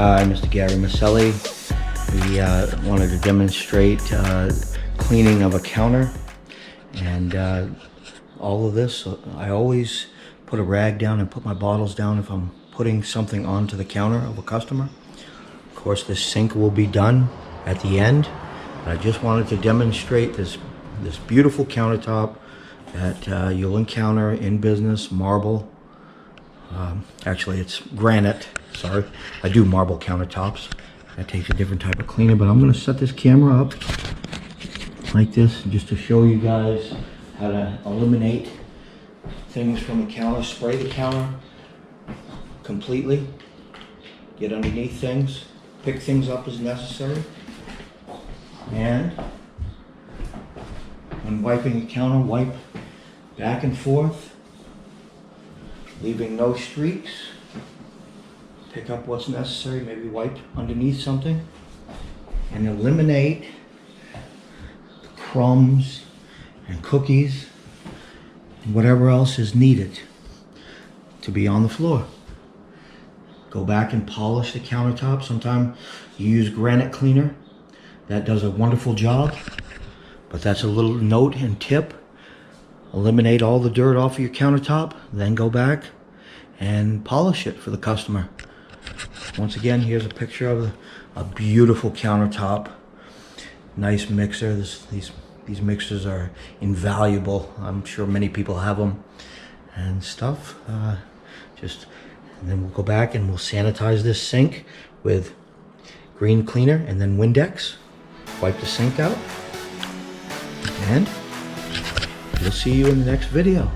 Hi, Mr. Gary Maselli. We wanted to demonstrate cleaning of a counter, and all of this. I always put a rag down and put my bottles down if I'm putting something onto the counter of a customer. Of course, this sink will be done at the end. I just wanted to demonstrate this beautiful countertop that you'll encounter in business. Marble. Actually, it's granite. Sorry, I do marble countertops. That takes a different type of cleaner, but I'm going to set this camera up like this just to show you guys how to eliminate things from the counter. Spray the counter completely. Get underneath things. Pick things up as necessary. And when wiping a counter, wipe back and forth, leaving no streaks. Pick up what's necessary, maybe wipe underneath something, and eliminate the crumbs and cookies and whatever else is needed to be on the floor. Go back and polish the countertop. Sometimes you use granite cleaner. That does a wonderful job, but that's a little note and tip. Eliminate all the dirt off of your countertop, then go back and polish it for the customer. Once again, here's a picture of a beautiful countertop. Nice mixer. These mixers are invaluable. I'm sure many people have them and stuff. And then we'll go back and we'll sanitize this sink with green cleaner and then Windex. Wipe the sink out, and we'll see you in the next video.